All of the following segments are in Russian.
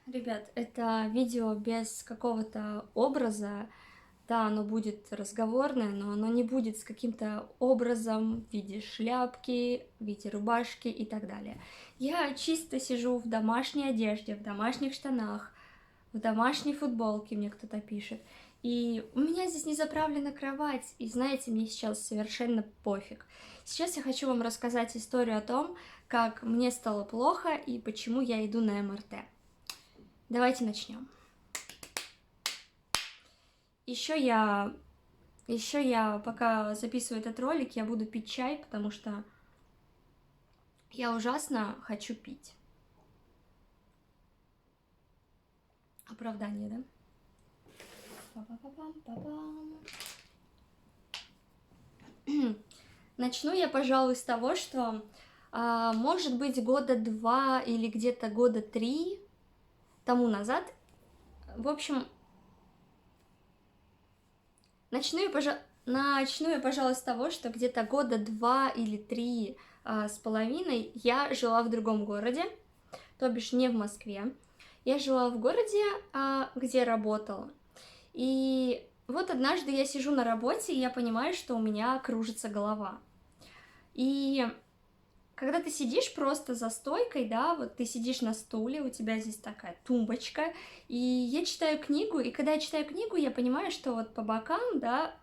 Ребят, это видео без какого-то образа. Да, оно будет разговорное, но оно не будет с каким-то образом в виде шляпки, в виде рубашки и так далее. Я чисто сижу в домашней одежде, в домашних штанах, в домашней футболке, мне кто-то пишет. И у меня здесь не заправлена кровать, и знаете, мне сейчас совершенно пофиг. Сейчас я хочу вам рассказать историю о том, как мне стало плохо и почему я иду на МРТ. Давайте начнем. Еще я, пока записываю этот ролик, я буду пить чай, потому что я ужасно хочу пить. Оправдание, да? Па-па-па-пам-па-пам. Начну я, пожалуй, с того, что, может быть, года 2 или где-то года 3 тому назад, в общем, начну я, пожалуй, с того, что где-то года 2 или 3 с половиной я жила в другом городе, то бишь не в Москве. Я жила в городе, где работала. И вот однажды я сижу на работе, и я понимаю, что у меня кружится голова. И когда ты сидишь просто за стойкой, да, вот ты сидишь на стуле, у тебя здесь такая тумбочка, и я читаю книгу, и когда я читаю книгу, я понимаю, что вот по бокам, да,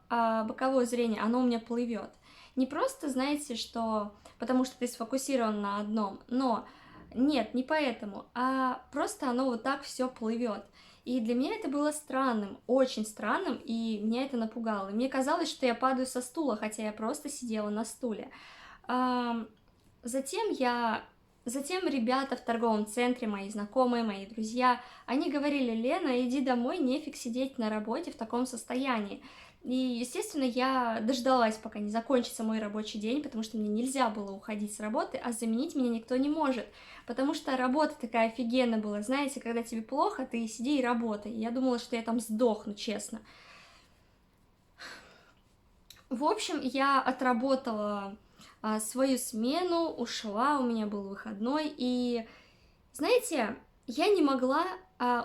боковое зрение, оно у меня плывет. Не просто, знаете, что потому что ты сфокусирован на одном, но нет, не поэтому, а просто оно вот так все плывет. И для меня это было странным, очень странным, и меня это напугало. И мне казалось, что я падаю со стула, хотя я просто сидела на стуле. Затем Затем ребята в торговом центре, мои знакомые, мои друзья, они говорили: Лена, иди домой, нефиг сидеть на работе в таком состоянии. И, естественно, я дождалась, пока не закончится мой рабочий день, потому что мне нельзя было уходить с работы, а заменить меня никто не может, потому что работа такая офигенная была, знаете, когда тебе плохо, ты сиди и работай. Я думала, что я там сдохну, честно. В общем, я отработала свою смену, ушла, у меня был выходной, и, знаете, я не могла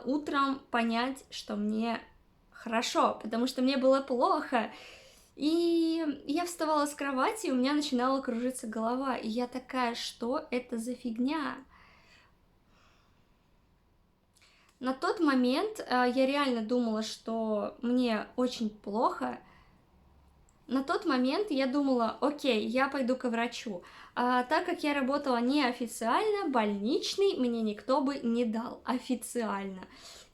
утром понять, что мне хорошо, потому что мне было плохо, и я вставала с кровати, и у меня начинала кружиться голова, и я такая: что это за фигня? На тот момент я реально думала, что мне очень плохо. На тот момент я думала: окей, я пойду к врачу. Так как я работала неофициально, больничный мне никто бы не дал официально.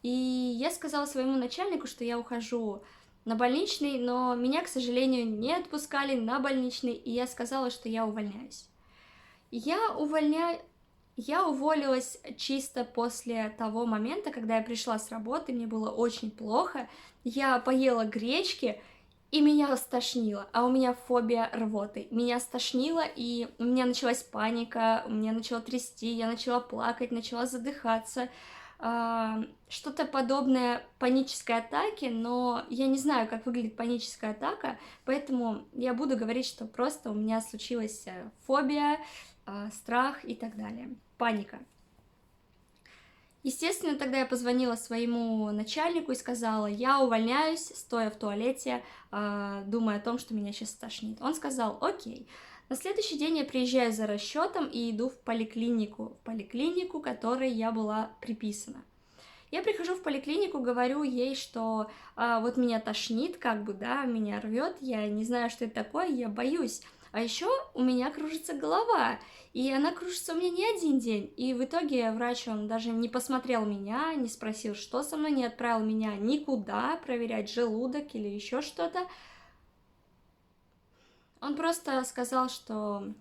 И я сказала своему начальнику, что я ухожу на больничный, но меня, к сожалению, не отпускали на больничный, и я сказала, что я увольняюсь. Я увольня... Я уволилась чисто после того момента, когда я пришла с работы, мне было очень плохо, я поела гречки, и меня стошнило, а у меня фобия рвоты. Меня стошнило, и у меня началась паника, меня начало трясти, я начала плакать, начала задыхаться. Что-то подобное панической атаке, но я не знаю, как выглядит паническая атака, поэтому я буду говорить, что просто у меня случилась фобия, страх и так далее. Паника. Естественно, тогда я позвонила своему начальнику и сказала: я увольняюсь, стоя в туалете, думая о том, что меня сейчас стошнит. Он сказал: окей. На следующий день я приезжаю за расчетом и иду в поликлинику, которой я была приписана. Я прихожу в поликлинику, говорю ей, что вот меня тошнит, как бы, да, меня рвет, я не знаю, что это такое, я боюсь. А еще у меня кружится голова, и она кружится у меня не один день. И в итоге врач, он даже не посмотрел меня, не спросил, что со мной, не отправил меня никуда проверять желудок или еще что-то. Он просто сказал, что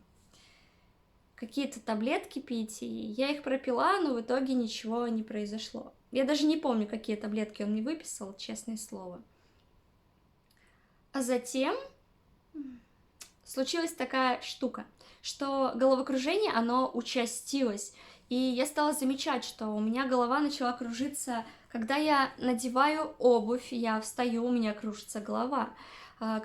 какие-то таблетки пить, и я их пропила, но в итоге ничего не произошло. Я даже не помню, какие таблетки он мне выписал, честное слово. А затем случилась такая штука, что головокружение, оно участилось, и я стала замечать, что у меня голова начала кружиться, когда я надеваю обувь, я встаю, у меня кружится голова.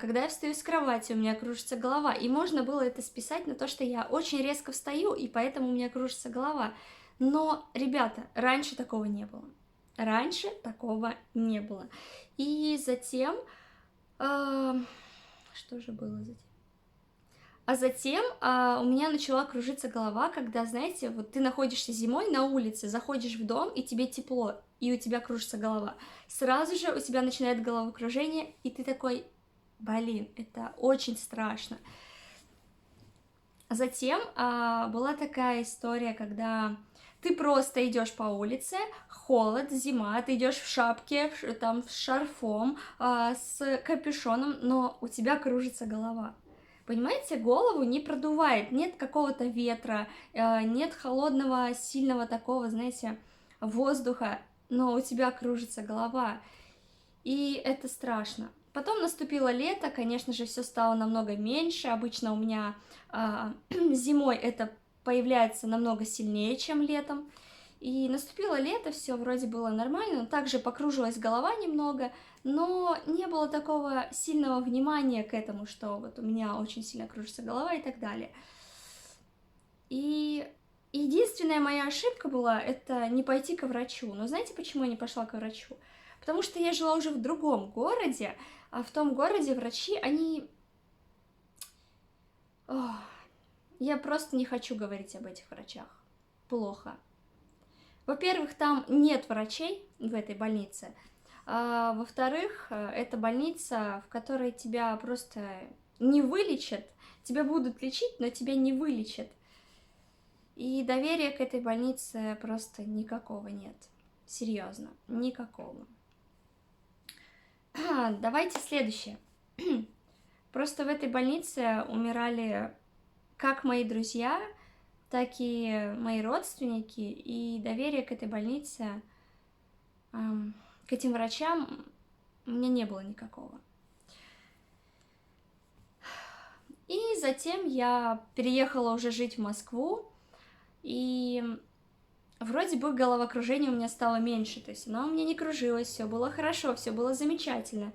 Когда я встаю с кровати, у меня кружится голова. И можно было это списать на то, что я очень резко встаю, и поэтому у меня кружится голова. Но, ребята, раньше такого не было. Раньше такого не было. И затем... что же было затем? А затем у меня начала кружиться голова, когда, знаете, вот ты находишься зимой на улице, заходишь в дом, и тебе тепло, и у тебя кружится голова. Сразу же у тебя начинает головокружение, и ты такой, блин, это очень страшно. Затем была такая история, когда ты просто идешь по улице, холод, зима, ты идешь в шапке, там, с шарфом, с капюшоном, но у тебя кружится голова. Понимаете, голову не продувает, нет какого-то ветра, нет холодного, сильного такого, знаете, воздуха, но у тебя кружится голова, и это страшно. Потом наступило лето, конечно же, все стало намного меньше, обычно у меня зимой это появляется намного сильнее, чем летом. И наступило лето, все вроде было нормально, но также покружилась голова немного, но не было такого сильного внимания к этому, что вот у меня очень сильно кружится голова и так далее. И единственная моя ошибка была, это не пойти к врачу. Но знаете, почему я не пошла к врачу? Потому что я жила уже в другом городе, а в том городе врачи, они... Ох, я просто не хочу говорить об этих врачах. Плохо. Во-первых, там нет врачей в этой больнице. А во-вторых, это больница, в которой тебя просто не вылечат. Тебя будут лечить, но тебя не вылечат. И доверия к этой больнице просто никакого нет. Серьезно, никакого. Давайте следующее. Просто в этой больнице умирали как мои друзья, так и мои родственники, и доверия к этой больнице, к этим врачам у меня не было никакого. И затем я переехала уже жить в Москву, и вроде бы головокружение у меня стало меньше, то есть оно у меня не кружилось, все было хорошо, все было замечательно.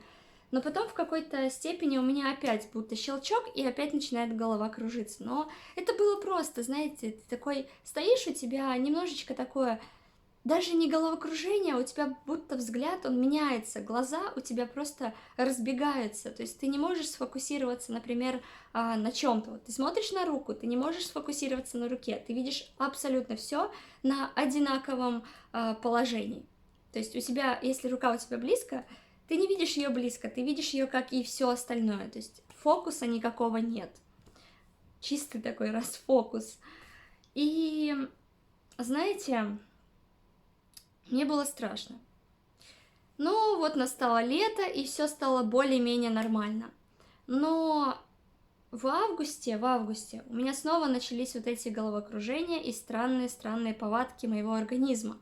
Но потом в какой-то степени у меня опять будто щелчок, и опять начинает голова кружиться. Но это было просто, знаете, ты такой стоишь, у тебя немножечко такое, даже не головокружение, а у тебя будто взгляд, он меняется, глаза у тебя просто разбегаются. То есть ты не можешь сфокусироваться, например, на чем-то. Вот ты смотришь на руку, ты не можешь сфокусироваться на руке, ты видишь абсолютно все на одинаковом положении. То есть у тебя, если рука у тебя близко, ты не видишь ее близко, ты видишь ее как и все остальное, то есть фокуса никакого нет, чистый такой расфокус. И знаете, мне было страшно. Ну вот настало лето, и все стало более-менее нормально. Но в августе у меня снова начались вот эти головокружения и странные повадки моего организма.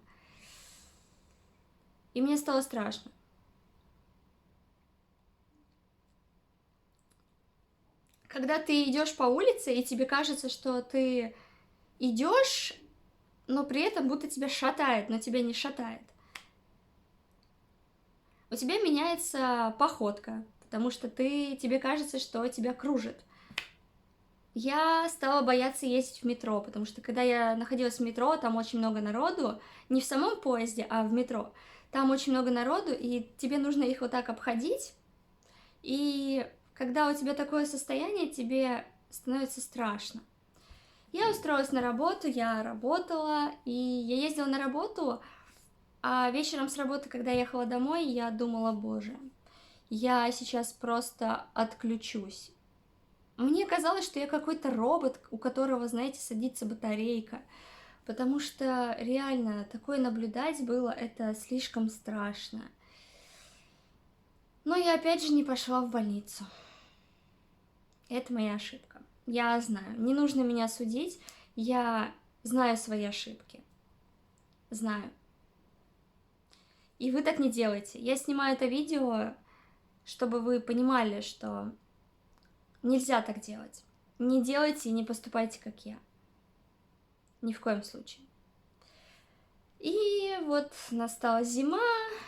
И мне стало страшно. Когда ты идешь по улице, и тебе кажется, что ты идешь, но при этом будто тебя шатает, но тебя не шатает. У тебя меняется походка, потому что тебе кажется, что тебя кружит. Я стала бояться ездить в метро, потому что когда я находилась в метро, там очень много народу, не в самом поезде, а в метро. Там очень много народу, и тебе нужно их вот так обходить, и когда у тебя такое состояние, тебе становится страшно. Я устроилась на работу, я работала, и я ездила на работу, а вечером с работы, когда я ехала домой, я думала, боже, я сейчас просто отключусь. Мне казалось, что я какой-то робот, у которого, знаете, садится батарейка, потому что реально такое наблюдать было, это слишком страшно. Но я опять же не пошла в больницу. Это моя ошибка. Я знаю, не нужно меня судить, я знаю свои ошибки. Знаю. И вы так не делайте. Я снимаю это видео, чтобы вы понимали, что нельзя так делать. Не делайте и не поступайте, как я. Ни в коем случае. И вот настала зима,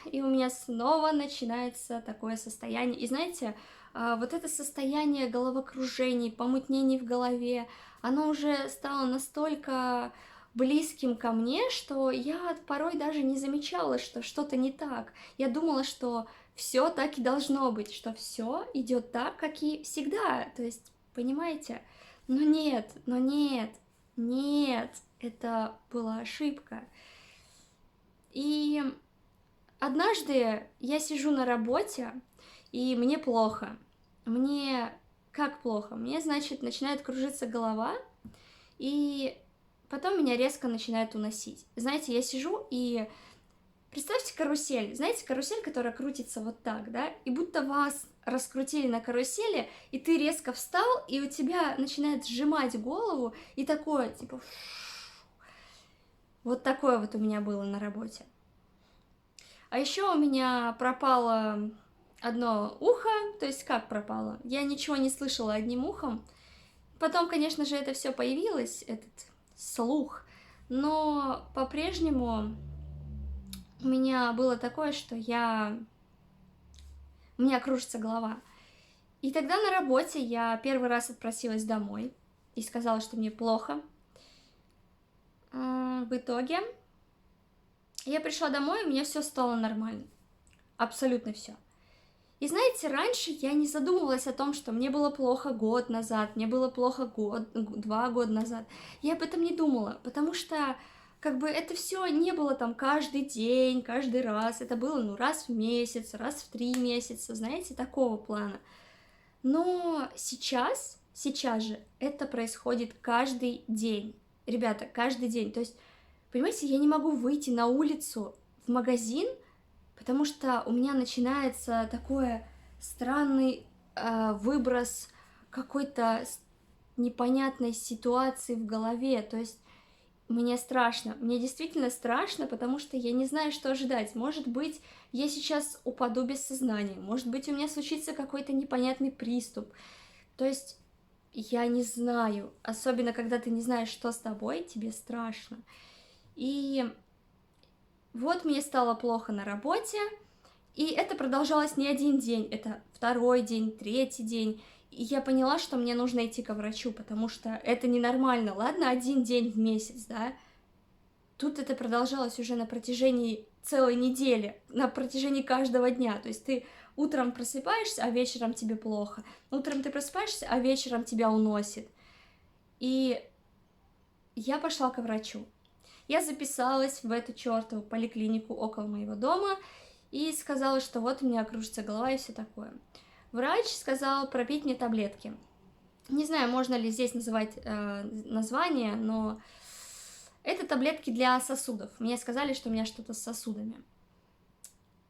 и у меня снова начинается такое состояние. И знаете, вот это состояние головокружений, помутнений в голове, оно уже стало настолько близким ко мне, что я порой даже не замечала, что что-то не так. Я думала, что все так и должно быть, что все идет так, как и всегда. То есть, понимаете? Но нет, нет, это была ошибка. И однажды я сижу на работе, и мне плохо. Мне как плохо? Мне, значит, начинает кружиться голова, и потом меня резко начинает уносить. Знаете, я сижу и представьте карусель. Знаете, карусель, которая крутится вот так, да? И будто вас раскрутили на карусели, и ты резко встал, и у тебя начинает сжимать голову, и такое, типа... Вот такое вот у меня было на работе. А еще у меня пропало одно ухо, то есть как пропало? Я ничего не слышала одним ухом. Потом, конечно же, это все появилось, этот слух, но по-прежнему у меня было такое, что у меня кружится голова. И тогда на работе я первый раз отпросилась домой и сказала, что мне плохо. В итоге я пришла домой, и у меня все стало нормально. Абсолютно все. И знаете, раньше я не задумывалась о том, что мне было плохо год назад, мне было плохо 2 года назад. Я об этом не думала, потому что как бы это все не было там каждый день, каждый раз. Это было, ну, раз в месяц, раз в 3 месяца, знаете, такого плана. Но сейчас же это происходит каждый день. Ребята, каждый день. То есть, понимаете, я не могу выйти на улицу в магазин, потому что у меня начинается такой странный выброс какой-то непонятной ситуации в голове. То есть мне страшно, мне действительно страшно, потому что я не знаю, что ожидать. Может быть, я сейчас упаду без сознания, может быть, у меня случится какой-то непонятный приступ. То есть я не знаю, особенно когда ты не знаешь, что с тобой, тебе страшно. И вот мне стало плохо на работе, и это продолжалось не один день, это второй день, третий день. И я поняла, что мне нужно идти к врачу, потому что это ненормально. Ладно, один день в месяц, да? Тут это продолжалось уже на протяжении целой недели, на протяжении каждого дня. То есть ты утром просыпаешься, а вечером тебе плохо. Утром ты просыпаешься, а вечером тебя уносит. И я пошла к врачу. Я записалась в эту чертову поликлинику около моего дома и сказала, что вот у меня кружится голова и все такое. Врач сказал пропить мне таблетки. Не знаю, можно ли здесь называть название, но это таблетки для сосудов. Мне сказали, что у меня что-то с сосудами.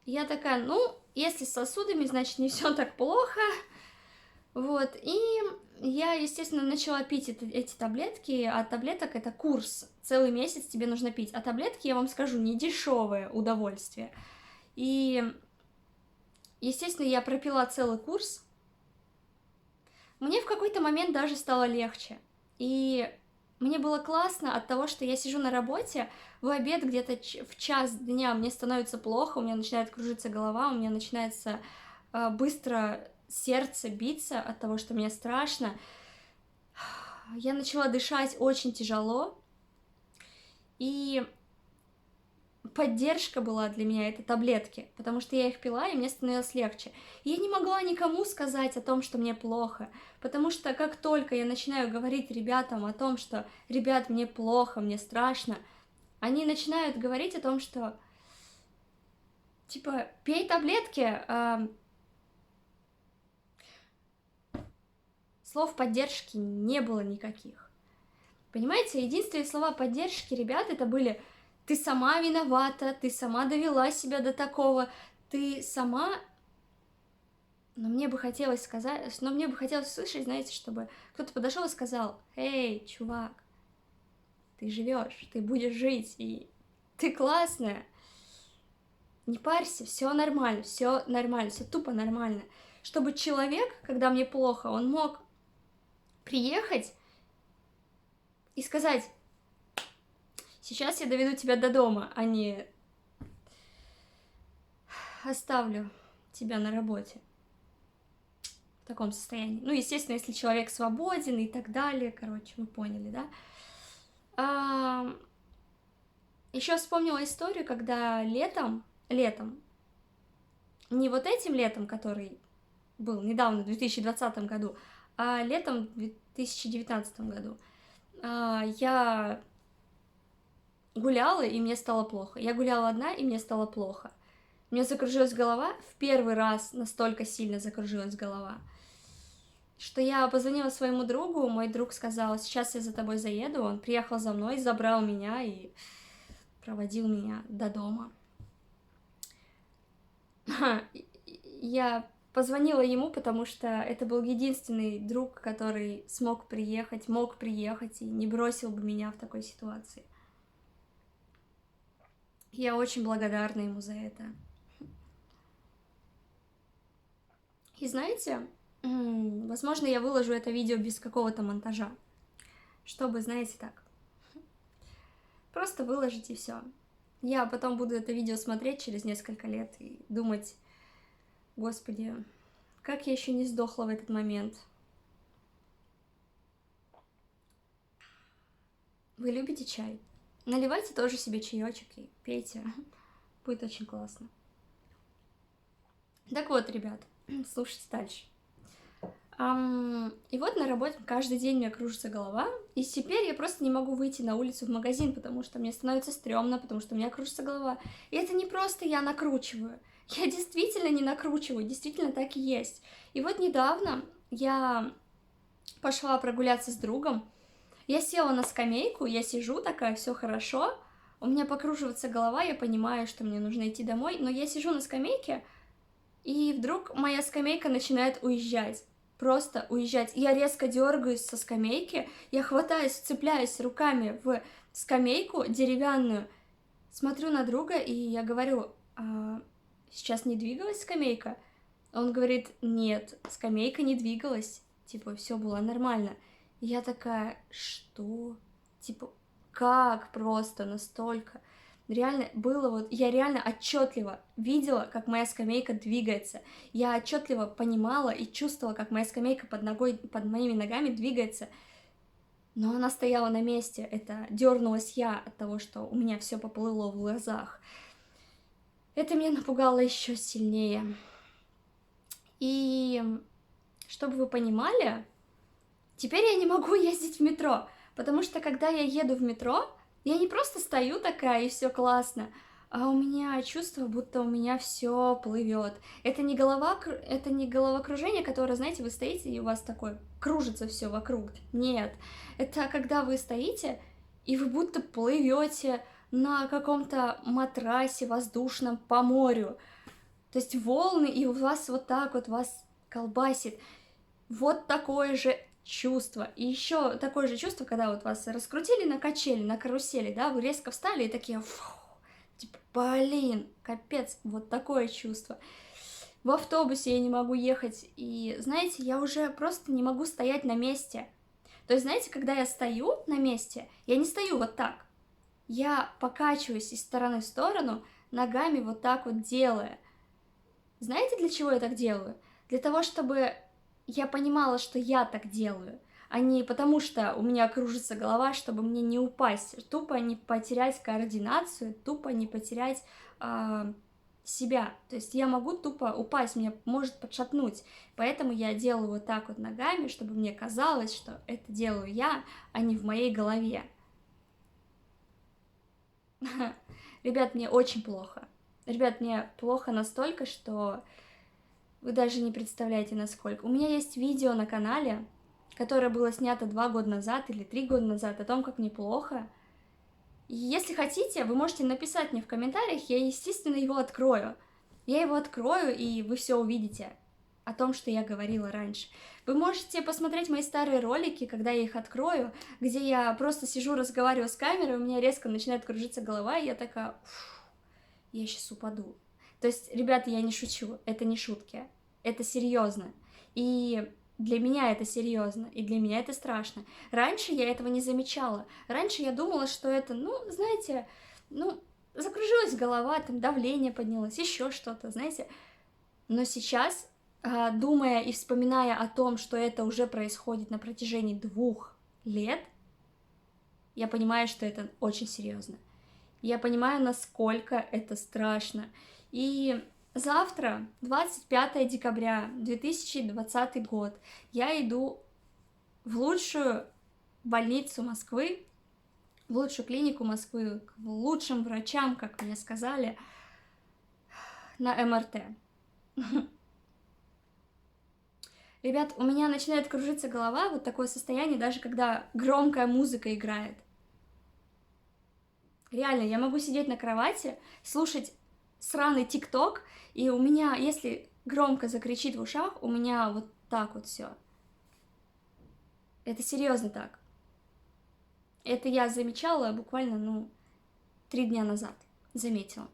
Я такая, ну, если с сосудами, значит, не все так плохо. Вот, и я, естественно, начала пить эти таблетки, а таблеток это курс. Целый месяц тебе нужно пить. А таблетки, я вам скажу, не дешевое удовольствие. И, естественно, я пропила целый курс. Мне в какой-то момент даже стало легче. И мне было классно от того, что я сижу на работе, в обед где-то в час дня мне становится плохо, у меня начинает кружиться голова, у меня начинается быстро сердце биться от того, что мне страшно. Я начала дышать очень тяжело, и поддержка была для меня это таблетки, потому что я их пила, и мне становилось легче. И я не могла никому сказать о том, что мне плохо, потому что как только я начинаю говорить ребятам о том, что «ребят, мне плохо, мне страшно», они начинают говорить о том, что типа «пей таблетки», слов поддержки не было никаких. Понимаете, единственные слова поддержки ребят это были «ты сама виновата», «ты сама довела себя до такого», «ты сама...» Но мне бы хотелось услышать, знаете, чтобы кто-то подошел и сказал «Эй, чувак, ты живешь, ты будешь жить, и ты классная, не парься, все нормально, все тупо нормально». Чтобы человек, когда мне плохо, он мог приехать и сказать «сейчас я доведу тебя до дома», а не «оставлю тебя на работе» в таком состоянии. Ну, естественно, если человек свободен и так далее, короче, вы поняли, да? Еще вспомнила историю, когда летом, не вот этим летом, который был недавно, в 2020 году, а летом в 2019 году, я гуляла, и мне стало плохо. Я гуляла одна, и мне стало плохо. У меня закружилась голова, в первый раз настолько сильно закружилась голова, что я позвонила своему другу, мой друг сказал: сейчас я за тобой заеду, он приехал за мной, забрал меня и проводил меня до дома. Я позвонила ему, потому что это был единственный друг, который мог приехать и не бросил бы меня в такой ситуации. Я очень благодарна ему за это. И знаете, возможно, я выложу это видео без какого-то монтажа, чтобы, знаете, так, просто выложить и все. Я потом буду это видео смотреть через несколько лет и думать: Господи, как я еще не сдохла в этот момент. Вы любите чай? Наливайте тоже себе чаечек и пейте. Будет очень классно. Так вот, ребят, слушайте дальше. И вот на работе каждый день у меня кружится голова, и теперь я просто не могу выйти на улицу в магазин, потому что мне становится стрёмно, потому что у меня кружится голова. И это не просто я накручиваю, я действительно не накручиваю, действительно так и есть. И вот недавно я пошла прогуляться с другом, я села на скамейку, я сижу такая, все хорошо, у меня покруживается голова, я понимаю, что мне нужно идти домой, но я сижу на скамейке, и вдруг моя скамейка начинает уезжать. Просто уезжать. Я резко дергаюсь со скамейки, я хватаюсь, цепляюсь руками в скамейку деревянную, смотрю на друга, и я говорю: сейчас не двигалась скамейка? Он говорит: нет, скамейка не двигалась, типа, все было нормально. И я такая: что? Типа, как просто настолько? Реально было вот, я реально отчетливо видела, как моя скамейка двигается. Я отчетливо понимала и чувствовала, как моя скамейка под моими ногами двигается. Но она стояла на месте. Это дернулась я от того, что у меня все поплыло в глазах. Это меня напугало еще сильнее. И чтобы вы понимали, теперь я не могу ездить в метро, потому что когда я еду в метро, я не просто стою такая и все классно, а у меня чувство, будто у меня все плывет. Это не головокружение, которое, знаете, вы стоите и у вас такое кружится все вокруг. Нет, это когда вы стоите и вы будто плывете на каком-то матрасе воздушном по морю. То есть волны, и у вас вот так вот вас колбасит. Вот такое же чувство. И еще такое же чувство, когда вот вас раскрутили на качели, на карусели, да, вы резко встали и такие: фу, типа, блин, капец, вот такое чувство. В автобусе я не могу ехать, и, знаете, я уже просто не могу стоять на месте. То есть, знаете, когда я стою на месте, я не стою вот так. Я покачиваюсь из стороны в сторону, ногами вот так вот делая. Знаете, для чего я так делаю? Для того, чтобы я понимала, что я так делаю, а не потому, что у меня кружится голова, чтобы мне не упасть, тупо не потерять координацию, тупо не потерять себя. То есть я могу тупо упасть, меня может подшатнуть. Поэтому я делаю вот так вот ногами, чтобы мне казалось, что это делаю я, а не в моей голове. Ребят, мне очень плохо. Ребят, мне плохо настолько, что вы даже не представляете, насколько. У меня есть видео на канале, которое было снято 2 года назад или 3 года назад, о том, как мне плохо. И если хотите, вы можете написать мне в комментариях, я, естественно, его открою. Я его открою, и вы все увидите о том, что я говорила раньше. Вы можете посмотреть мои старые ролики, когда я их открою, где я просто сижу, разговариваю с камерой, у меня резко начинает кружиться голова, и я такая: я сейчас упаду. То есть, ребята, я не шучу, это не шутки, это серьезно. И для меня это серьезно, и для меня это страшно. Раньше я этого не замечала. Раньше я думала, что это, знаете, закружилась голова, там давление поднялось, еще что-то, знаете. Но сейчас, думая и вспоминая о том, что это уже происходит на протяжении 2 лет, я понимаю, что это очень серьезно. Я понимаю, насколько это страшно. И завтра, 25 декабря 2020 год, я иду в лучшую больницу Москвы, в лучшую клинику Москвы, к лучшим врачам, как мне сказали, на МРТ. Ребят, у меня начинает кружиться голова, вот такое состояние, даже когда громкая музыка играет. Реально, я могу сидеть на кровати, слушать сраный ТикТок, и у меня, если громко закричит в ушах, у меня вот так вот все. Это серьезно так. Это я замечала буквально, 3 дня назад. Заметила.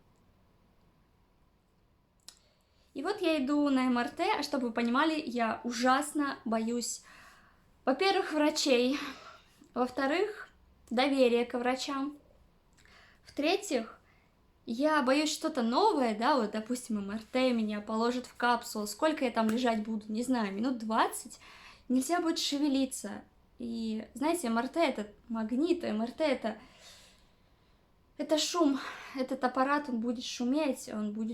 И вот я иду на МРТ, а чтобы вы понимали, я ужасно боюсь, во-первых, врачей, во-вторых, доверия к врачам, в-третьих, я боюсь что-то новое, да, вот, допустим, МРТ меня положат в капсулу, сколько я там лежать буду, не знаю, минут 20, нельзя будет шевелиться. И, знаете, МРТ это магнит, МРТ это шум, этот аппарат, он будет шуметь,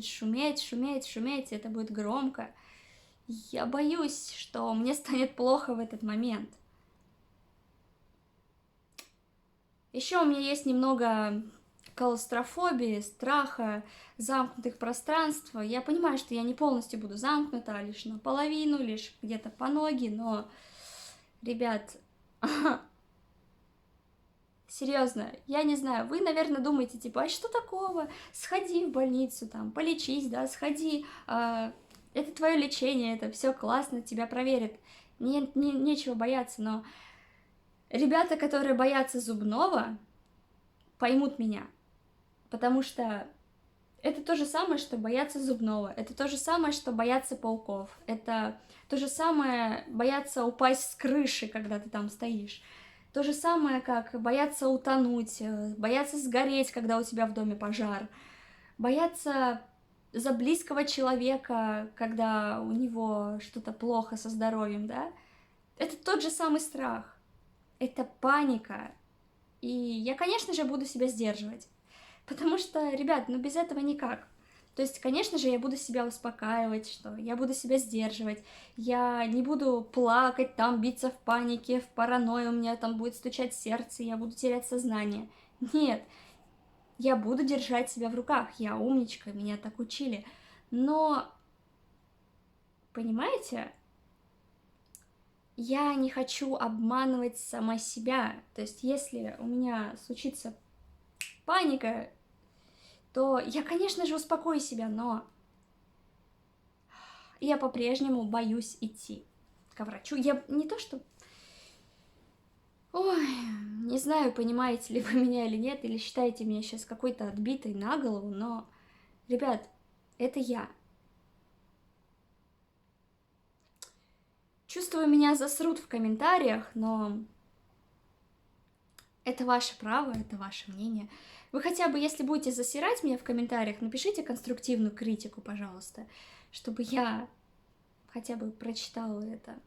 шуметь, это будет громко. Я боюсь, что мне станет плохо в этот момент. Еще у меня есть немного клаустрофобии, страха, замкнутых пространств. Я понимаю, что я не полностью буду замкнута, а лишь наполовину, лишь где-то по ноги, но, ребят, серьезно, я не знаю, вы, наверное, думаете, типа, а что такого? Сходи в больницу, там, полечись, да, сходи, это твое лечение, это все классно, тебя проверят. Нечего бояться, но ребята, которые боятся зубного, поймут меня, потому что это то же самое, что бояться зубного, это то же самое, что бояться пауков, это то же самое бояться упасть с крыши, когда ты там стоишь. То же самое, как бояться утонуть, бояться сгореть, когда у тебя в доме пожар, бояться за близкого человека, когда у него что-то плохо со здоровьем, да? Это тот же самый страх, это паника. И я, конечно же, буду себя сдерживать, потому что, ребят, без этого никак. То есть, конечно же, я буду себя успокаивать, что я буду себя сдерживать, я не буду плакать, там, биться в панике, в паранойю, у меня там будет стучать сердце, я буду терять сознание. Нет, я буду держать себя в руках, я умничка, меня так учили. Но, понимаете, я не хочу обманывать сама себя. То есть, если у меня случится паника, то я, конечно же, успокою себя, но я по-прежнему боюсь идти к врачу. Я не то, что... Ой, не знаю, понимаете ли вы меня или нет, или считаете меня сейчас какой-то отбитой на голову, но, ребят, это я. Чувствую, меня засрут в комментариях, но это ваше право, это ваше мнение. Вы хотя бы, если будете засирать меня в комментариях, напишите конструктивную критику, пожалуйста, чтобы я хотя бы прочитала это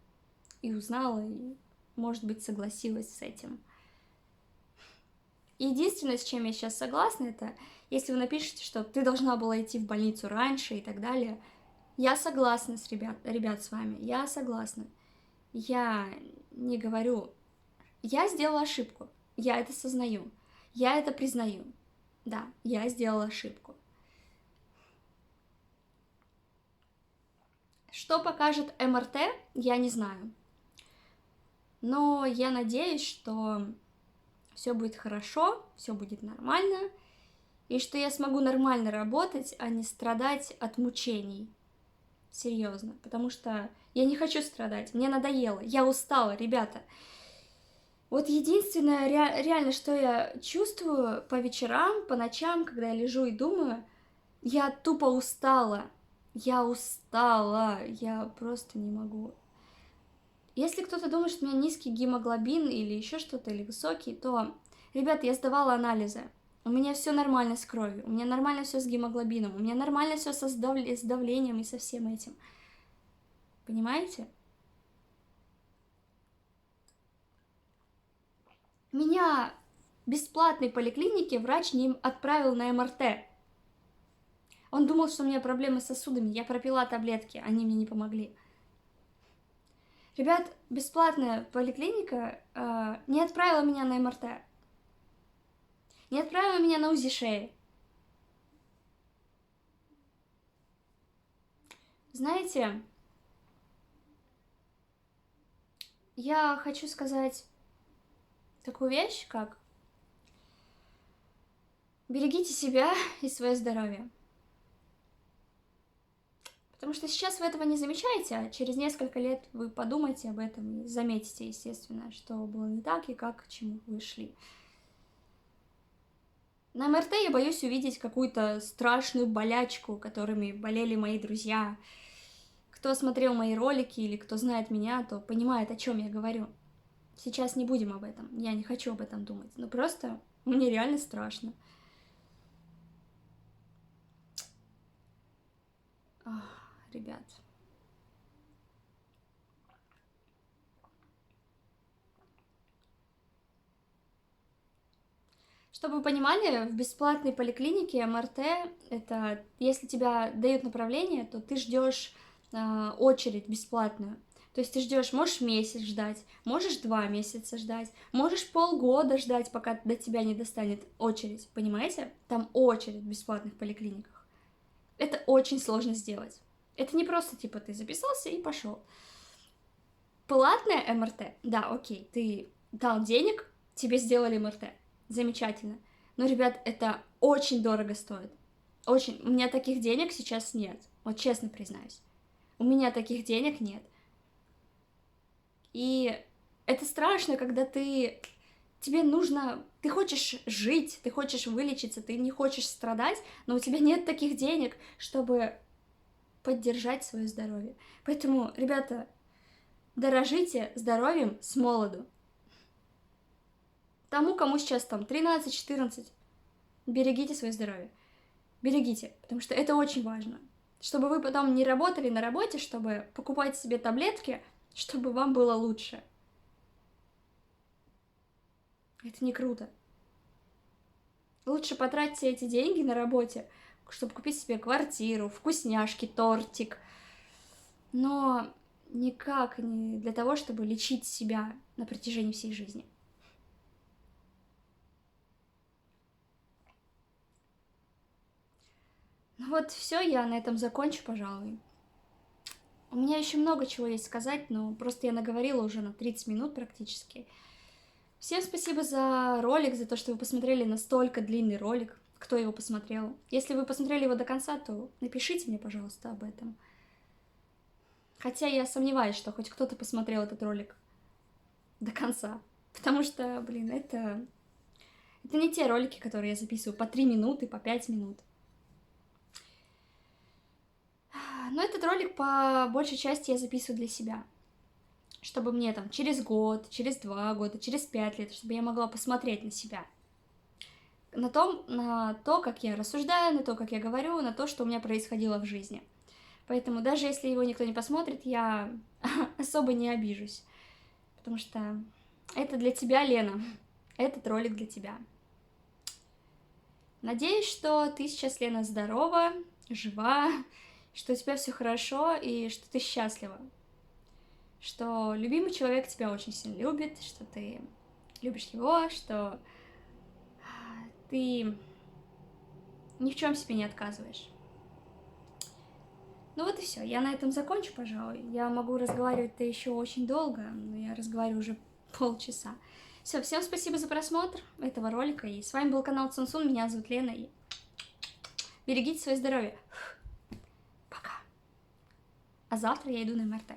и узнала, и, может быть, согласилась с этим. Единственное, с чем я сейчас согласна, это если вы напишете, что ты должна была идти в больницу раньше и так далее, я согласна с ребят с вами, я согласна. Я не говорю, я сделала ошибку, я это сознаю, я это признаю. Да, я сделала ошибку. Что покажет МРТ, я не знаю. Но я надеюсь, что все будет хорошо, все будет нормально, и что я смогу нормально работать, а не страдать от мучений. Серьезно, потому что я не хочу страдать, мне надоело, я устала, ребята. Вот единственное, реально, что я чувствую по вечерам, по ночам, когда я лежу и думаю, я тупо устала, я просто не могу. Если кто-то думает, что у меня низкий гемоглобин или еще что-то, или высокий, то, ребята, я сдавала анализы. У меня все нормально с кровью, у меня нормально все с гемоглобином, у меня нормально все с давлением и со всем этим. Понимаете? Меня бесплатной поликлинике врач не отправил на МРТ. Он думал, что у меня проблемы с сосудами. Я пропила таблетки, они мне не помогли. Ребят, бесплатная поликлиника не отправила меня на МРТ. Не отправила меня на УЗИ шеи. Знаете, я хочу сказать такую вещь, как берегите себя и свое здоровье. Потому что сейчас вы этого не замечаете, а через несколько лет вы подумаете об этом и заметите, естественно, что было не так и как к чему вы шли. На МРТ я боюсь увидеть какую-то страшную болячку, которыми болели мои друзья. Кто смотрел мои ролики или кто знает меня, то понимает, о чем я говорю. Сейчас не будем об этом, я не хочу об этом думать. Но просто мне реально страшно. Ребят. Чтобы вы понимали, в бесплатной поликлинике МРТ, это если тебя дают направление, то ты ждешь очередь бесплатную. То есть ты ждешь, можешь месяц ждать, можешь 2 месяца ждать, можешь полгода ждать, пока до тебя не достанет очередь. Понимаете? Там очередь в бесплатных поликлиниках. Это очень сложно сделать. Это не просто типа ты записался и пошел. Платная МРТ, да, окей, ты дал денег, тебе сделали МРТ. Замечательно. Но, ребят, это очень дорого стоит. Очень. У меня таких денег сейчас нет. Вот честно признаюсь. У меня таких денег нет. И это страшно, когда тебе нужно... Ты хочешь жить, ты хочешь вылечиться, ты не хочешь страдать, но у тебя нет таких денег, чтобы поддержать свое здоровье. Поэтому, ребята, дорожите здоровьем с молоду. Тому, кому сейчас там 13-14, берегите свое здоровье. Берегите, потому что это очень важно. Чтобы вы потом не работали на работе, чтобы покупать себе таблетки, чтобы вам было лучше. Это не круто. Лучше потратьте эти деньги на работе, чтобы купить себе квартиру, вкусняшки, тортик. Но никак не для того, чтобы лечить себя на протяжении всей жизни. Ну вот все, я на этом закончу, пожалуй. У меня еще много чего есть сказать, но просто я наговорила уже на 30 минут практически. Всем спасибо за ролик, за то, что вы посмотрели настолько длинный ролик, кто его посмотрел. Если вы посмотрели его до конца, то напишите мне, пожалуйста, об этом. Хотя я сомневаюсь, что хоть кто-то посмотрел этот ролик до конца. Потому что, блин, это не те ролики, которые я записываю по 3 минуты, по 5 минут. Но этот ролик по большей части я записываю для себя. Чтобы мне там через год, через 2 года, через 5 лет, чтобы я могла посмотреть на себя. На то, как я рассуждаю, на то, как я говорю, на то, что у меня происходило в жизни. Поэтому даже если его никто не посмотрит, я особо не обижусь. Потому что это для тебя, Лена. Этот ролик для тебя. Надеюсь, что ты сейчас, Лена, здорова, жива, что у тебя все хорошо и что ты счастлива. Что любимый человек тебя очень сильно любит, что ты любишь его, что ты ни в чем себе не отказываешь. Ну вот и все. Я на этом закончу, пожалуй. Я могу разговаривать-то еще очень долго, но я разговариваю уже полчаса. Все, всем спасибо за просмотр этого ролика. И с вами был канал Цунцун. Меня зовут Лена. И берегите свое здоровье. Пока. А завтра я иду на МРТ.